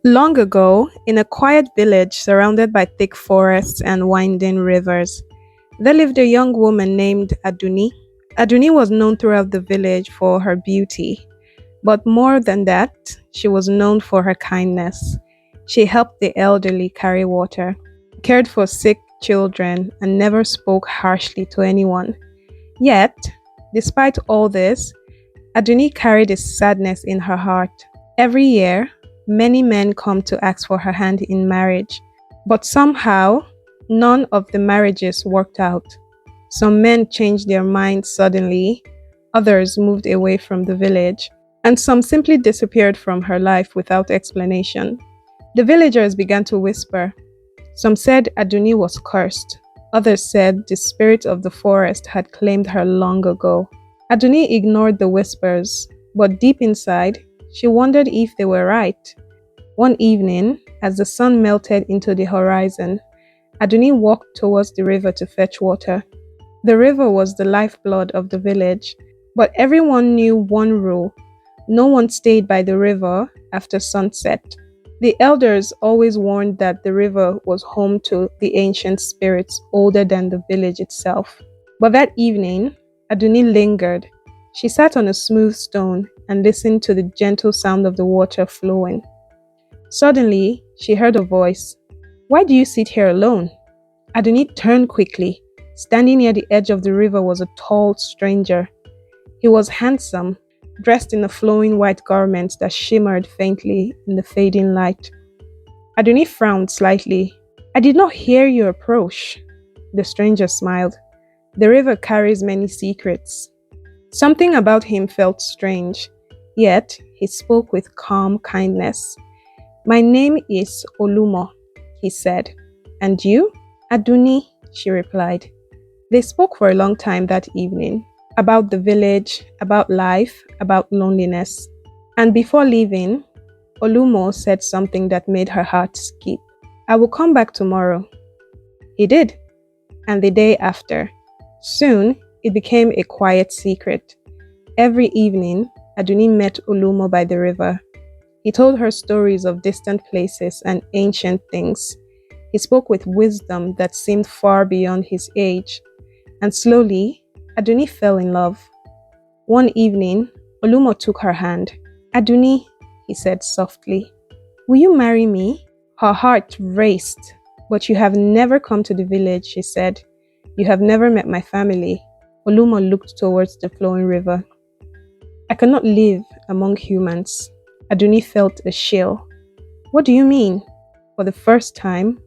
Long ago, in a quiet village surrounded by thick forests and winding rivers, there lived a young woman named Adunni. Adunni was known throughout the village for her beauty, but more than that, she was known for her kindness. She helped the elderly carry water, cared for sick children, and never spoke harshly to anyone. Yet, despite all this, Adunni carried a sadness in her heart. Every year, many men come to ask for her hand in marriage, but somehow, none of the marriages worked out. Some men changed their minds suddenly, others moved away from the village, and some simply disappeared from her life without explanation. The villagers began to whisper. Some said Adunni was cursed, others said the spirit of the forest had claimed her long ago. Adunni ignored the whispers, but deep inside, she wondered if they were right. One evening, as the sun melted into the horizon, Adunni walked towards the river to fetch water. The river was the lifeblood of the village, but everyone knew one rule: no one stayed by the river after sunset. The elders always warned that the river was home to the ancient spirits older than the village itself. But that evening, Adunni lingered. She sat on a smooth stone and listened to the gentle sound of the water flowing. Suddenly, she heard a voice. "Why do you sit here alone?" Adunni turned quickly. Standing near the edge of the river was a tall stranger. He was handsome, dressed in a flowing white garment that shimmered faintly in the fading light. Adunni frowned slightly. "I did not hear you approach." The stranger smiled. "The river carries many secrets." Something about him felt strange, yet he spoke with calm kindness. "My name is Olumo," he said. "And you?" "Adunni," she replied. They spoke for a long time that evening, about the village, about life, about loneliness. And before leaving, Olumo said something that made her heart skip. "I will come back tomorrow." He did, and the day after. Soon, it became a quiet secret. Every evening, Adunni met Olumo by the river. He told her stories of distant places and ancient things. He spoke with wisdom that seemed far beyond his age. And slowly, Adunni fell in love. One evening, Olumo took her hand. "Adunni," he said softly, "will you marry me?" Her heart raced. "But you have never come to the village," she said. "You have never met my family." Olumo looked towards the flowing river. "I cannot live among humans." Adunni felt a chill. "What do you mean?" For the first time,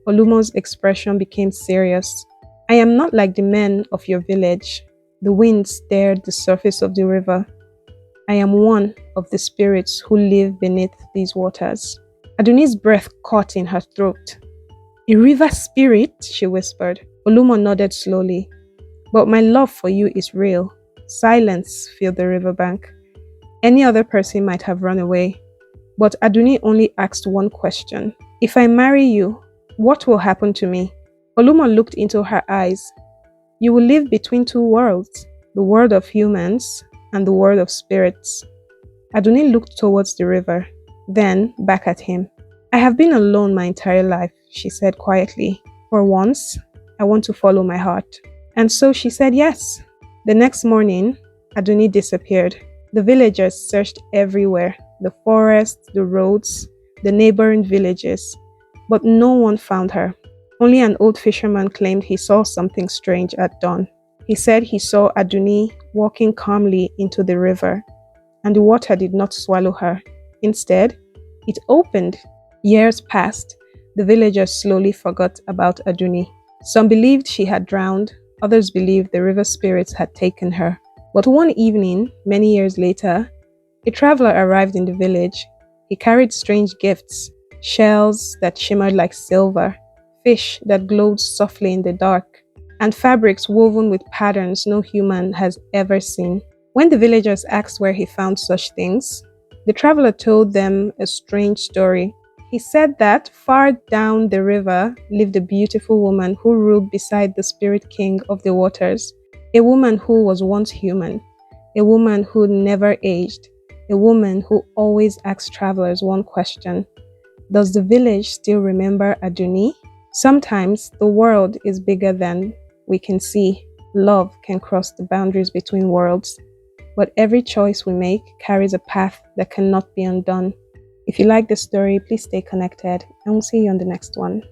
Olumo's expression became serious. "I am not like the men of your village." The wind stirred the surface of the river. "I am one of the spirits who live beneath these waters." Adunni's breath caught in her throat. "A river spirit?" she whispered. Olumo nodded slowly. "But my love for you is real." Silence filled the riverbank. Any other person might have run away, but Adunni only asked one question. "If I marry you, what will happen to me?" Olumo looked into her eyes. "You will live between two worlds, the world of humans and the world of spirits." Adunni looked towards the river, then back at him. "I have been alone my entire life," she said quietly. "For once, I want to follow my heart." And so she said yes. The next morning, Adunni disappeared. The villagers searched everywhere, the forest, the roads, the neighboring villages, but no one found her. Only an old fisherman claimed he saw something strange at dawn. He said he saw Adunni walking calmly into the river, and the water did not swallow her. Instead, it opened. Years passed. The villagers slowly forgot about Adunni. Some believed she had drowned, others believed the river spirits had taken her. But one evening, many years later, a traveler arrived in the village. He carried strange gifts, shells that shimmered like silver, fish that glowed softly in the dark, and fabrics woven with patterns no human has ever seen. When the villagers asked where he found such things, the traveler told them a strange story. He said that far down the river lived a beautiful woman who ruled beside the spirit king of the waters, a woman who was once human, a woman who never aged, a woman who always asked travelers one question: Does the village still remember Adunni? Sometimes the world is bigger than we can see. Love can cross the boundaries between worlds, but every choice we make carries a path that cannot be undone. If you like the story, please stay connected, and we'll see you on the next one.